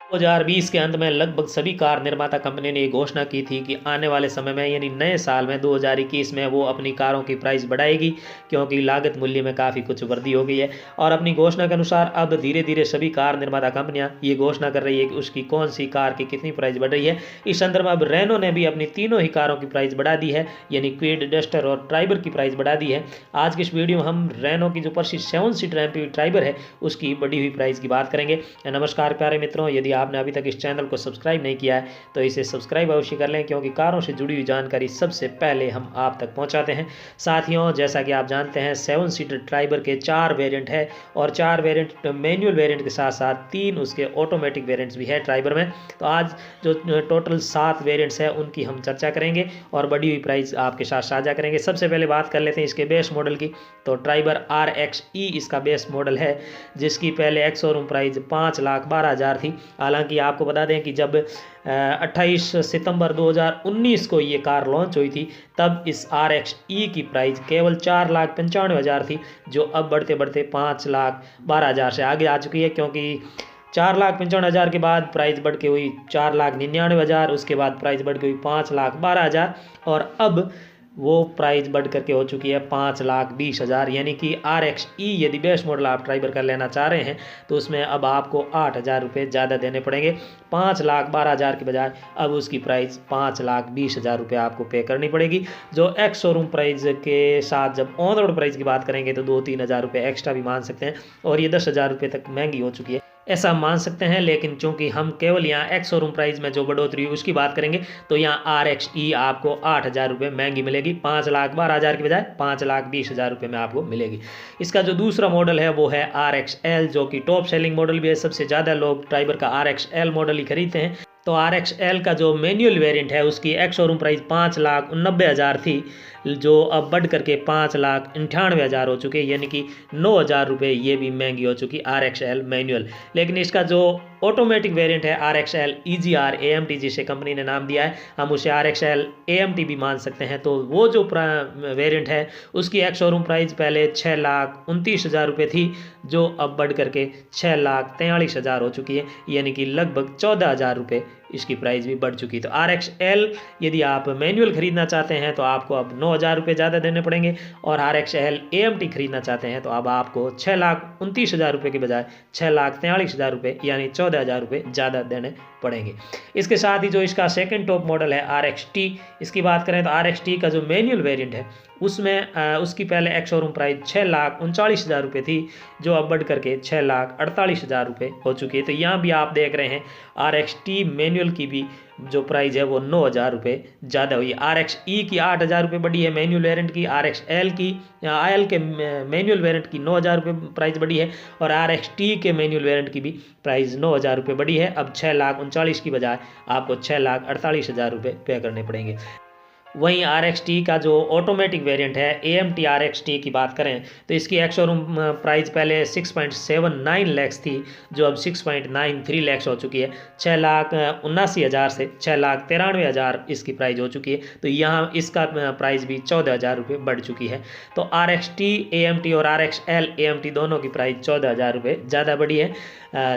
2020 के अंत में लगभग सभी कार निर्माता कंपनी ने ये घोषणा की थी कि आने वाले समय में यानी नए साल में 2021 में वो अपनी कारों की प्राइस बढ़ाएगी, क्योंकि लागत मूल्य में काफ़ी कुछ वृद्धि हो गई है। और अपनी घोषणा के अनुसार अब धीरे धीरे सभी कार निर्माता कंपनियां ये घोषणा कर रही है कि उसकी कौन सी कार की कितनी प्राइस बढ़ रही है। इस संदर्भ में अब रेनो ने भी अपनी तीनों ही कारों की प्राइस बढ़ा दी है, यानी क्विड, डस्टर और ट्राइबर की प्राइस बढ़ा दी है। आज की इस वीडियो में हम रेनो की जो प्रसिद्ध 7 सीटर एमपीवी ट्राइबर है उसकी बढ़ी हुई प्राइस की बात करेंगे। नमस्कार प्यारे मित्रों, यदि आपने अभी तक इस चैनल को सब्सक्राइब नहीं किया है तो इसे सब्सक्राइब अवश्य कर लें, क्योंकि कारों से जुड़ी हुई जानकारी सबसे पहले हम आप तक पहुंचाते हैं। साथियों, जैसा कि आप जानते हैं 7 सीटर ट्राइबर के 4 वेरिएंट है और 4 वेरिएंट मैनुअल वेरिएंट के साथ साथ 3 उसके ऑटोमेटिक वेरिएंट्स भी है ट्राइबर में। तो आज जो टोटल 7 वेरिएंट्स है उनकी हम चर्चा करेंगे और बढ़ी हुई प्राइस आपके साथ साझा करेंगे। सबसे पहले बात कर लेते हैं इसके बेस मॉडल की। तो ट्राइबर RXE इसका बेस मॉडल है, जिसकी पहले एक्स शोरूम प्राइस 5,12,000 थी। हालांकि आपको बता दें कि जब 28 सितंबर 2019 को ये कार लॉन्च हुई थी तब इस RXE की प्राइस केवल 4,95,000 थी, जो अब बढ़ते बढ़ते 5,12,000 से आगे आ चुकी है, क्योंकि 4,95,000 के बाद प्राइस बढ़ के हुई 4,99,000, उसके बाद प्राइस बढ़ के हुई 5,12,000 और अब वो प्राइस बढ़ करके हो चुकी है 5,20,000। यानी कि RXE यदि बेस मॉडल आप ट्राइबर कर लेना चाह रहे हैं तो उसमें अब आपको 8,000 रुपये ज़्यादा देने पड़ेंगे। 5,12,000 के बजाय अब उसकी प्राइस 5,20,000 रुपये आपको पे करनी पड़ेगी, जो एक्स शोरूम प्राइस के साथ जब ऑन रोड प्राइस की बात करेंगे तो 2-3 हज़ार रुपये एक्स्ट्रा भी मान सकते हैं और ये 10,000 रुपये तक महंगी हो चुकी है, ऐसा मान सकते हैं। लेकिन चूंकि हम केवल यहाँ एक्स शोरूम प्राइस में जो बढ़ोतरी हुई उसकी बात करेंगे तो यहाँ RXE आपको 8,000 रुपये महंगी मिलेगी। 5,12,000 के बजाय 5,20,000 रुपये में आपको मिलेगी। इसका जो दूसरा मॉडल है वो है RXL, जो कि टॉप सेलिंग मॉडल भी है। सबसे ज़्यादा लोग ट्राइबर का RXL मॉडल ही खरीदते हैं। तो RXL का जो मैनुअल वेरिएंट है उसकी एक्स शोरूम प्राइस 5,89,000 थी, जो अब बढ़ करके 5,98,000 हो चुकी है, यानी कि 9,000 रुपये ये भी महंगी हो चुकी RXL मैनुअल। लेकिन इसका जो ऑटोमेटिक वेरिएंट है RXL EGR AMT, जिसे कंपनी ने नाम दिया है, हम उसे RXL AMT भी मान सकते हैं। तो वो जो वेरिएंट है उसकी एक्स शोरूम प्राइस पहले 6,29,000 रुपये थी, जो अब बढ़ करके 6,43,000 हो चुकी है, यानी कि लगभग 14,000 रुपये इसकी प्राइस भी बढ़ चुकी है। तो RXL यदि आप मैनुअल खरीदना चाहते हैं तो आपको अब 9,000 रुपये ज़्यादा देने पड़ेंगे और RXL AMT खरीदना चाहते हैं तो अब आपको 6,29,000 रुपये के बजाय 6,43,000 रुपये यानी 14,000 रुपये ज़्यादा देने पड़ेंगे। इसके साथ ही जो इसका सेकंड टॉप मॉडल है RXT, इसकी बात करें तो RXT का जो मैनुअल वेरिएंट है उसमें उसकी पहले एक्स शोरूम प्राइस 6,39,000 रुपये थी, जो अब बढ़ करके 6,48,000 रुपये हो चुकी है। तो यहाँ भी आप देख रहे हैं RXT मैनुअल की भी जो प्राइस है वो 9,000 रुपये ज़्यादा हुई। RXE की 8,000 रुपये बढ़ी है मैनुअल वेरिएंट की, RXL की IL के मैनुअल वेरिएंट की 9,000 रुपये प्राइस बढ़ी है और RXT के मैनुअल वेरिएंट की भी प्राइस 9,000 रुपये बढ़ी है। अब 6,39,000 की बजाय आपको 6,48,000 रुपये पे करने पड़ेंगे। वहीं RXT का जो ऑटोमेटिक वेरिएंट है AMT RXT की बात करें तो इसकी एक्स शोरूम प्राइस पहले 6.79 लैक्स थी, जो अब 6.93 लैक्स हो चुकी है। 6,79,000 से 6,93,000 इसकी प्राइस हो चुकी है। तो यहाँ इसका प्राइस भी 14,000 रुपये बढ़ चुकी है। तो RXT AMT और RXL AMT दोनों की प्राइस 14,000 रुपये ज़्यादा बढ़ी है,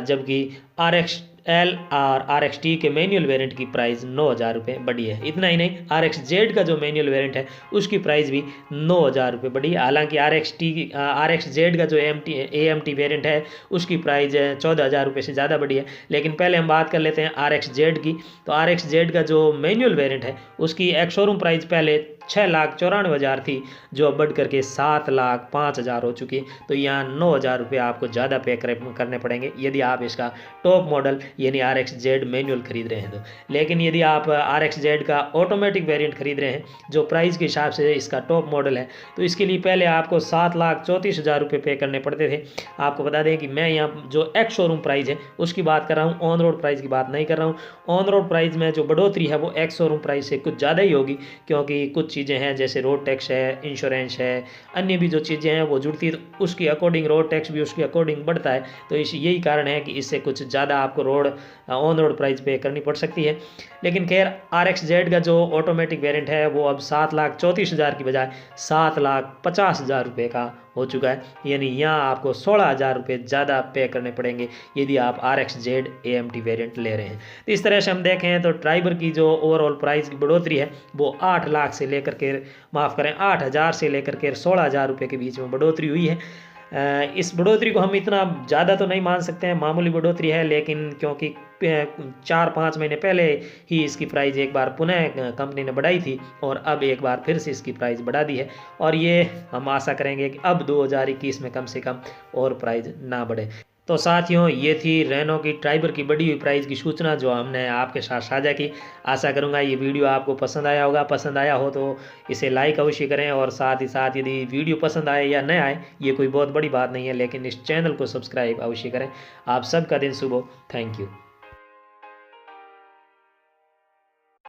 जबकि RXL और RXT के मैनुअल वेरिएंट की प्राइस 9,000 रुपये बढ़ी है। इतना ही नहीं, RXZ का जो मैनुअल वेरिएंट है उसकी प्राइस भी 9,000 रुपये बढ़ी है। हालांकि RXZ का जो AMT वेरिएंट है उसकी प्राइस 14,000 रुपये से ज़्यादा बढ़ी है। लेकिन पहले हम बात कर लेते हैं RXZ की। तो RXZ का जो मैनुअल वेरिएंट है उसकी एक्स शोरूम प्राइस पहले 6,94,000 थी, जो अब बढ़ करके 7,05,000 हो चुकी है। तो यहाँ 9,000 रुपये आपको ज़्यादा पे करने पड़ेंगे यदि आप इसका टॉप मॉडल यानी RXZ मैनुअल खरीद रहे हैं तो। लेकिन यदि आप RXZ का ऑटोमेटिक वेरिएंट खरीद रहे हैं जो प्राइस के हिसाब से इसका टॉप मॉडल है, तो इसके लिए पहले आपको 7,34,000 रुपये पे करने पड़ते थे। आपको बता दें कि मैं यहाँ जो एक्स शोरूम प्राइस है उसकी बात कर रहा हूँ, ऑन रोड प्राइस की बात नहीं कर रहा हूँ। ऑन रोड प्राइस में जो बढ़ोतरी है वो एक्स शोरूम प्राइस से कुछ ज़्यादा ही होगी, क्योंकि कुछ चीज़ें हैं जैसे रोड टैक्स है, इंश्योरेंस है, अन्य भी जो चीज़ें हैं वो जुड़ती है, तो उसकी अकॉर्डिंग रोड टैक्स भी उसके अकॉर्डिंग बढ़ता है। तो यही कारण है कि इससे कुछ ज़्यादा आपको ऑन रोड प्राइस पे करनी पड़ सकती है। लेकिन खैर RXZ का जो ऑटोमेटिक वेरिएंट है वो अब 7,34,000 की बजाय 7,50,000 रुपये का हो चुका है, यानी यहाँ आपको 16,000 रुपये ज़्यादा पे करने पड़ेंगे यदि आप RXZ AMT वेरिएंट ले रहे हैं। तो इस तरह से हम देखें तो ट्राइबर की जो ओवरऑल प्राइस की बढ़ोतरी है वो 8 लाख से लेकर के, माफ़ करें, 8,000 से लेकर के 16,000 रुपये के बीच में बढ़ोतरी हुई है। इस बढ़ोतरी को हम इतना ज़्यादा तो नहीं मान सकते हैं, मामूली बढ़ोतरी है, लेकिन क्योंकि 4-5 महीने पहले ही इसकी प्राइस एक बार पुनः कंपनी ने बढ़ाई थी और अब एक बार फिर से इसकी प्राइस बढ़ा दी है, और ये हम आशा करेंगे कि अब 2021 में कम से कम और प्राइस ना बढ़े। तो साथियों, ये थी रेनो की ट्राइबर की बढ़ी हुई प्राइस की सूचना जो हमने आपके साथ साझा की। आशा करूंगा ये वीडियो आपको पसंद आया होगा। पसंद आया हो तो इसे लाइक अवश्य करें, और साथ ही साथ यदि वीडियो पसंद आए या न आए, ये कोई बहुत बड़ी बात नहीं है, लेकिन इस चैनल को सब्सक्राइब अवश्य करें। आप सबका दिन शुभ हो। Thank you.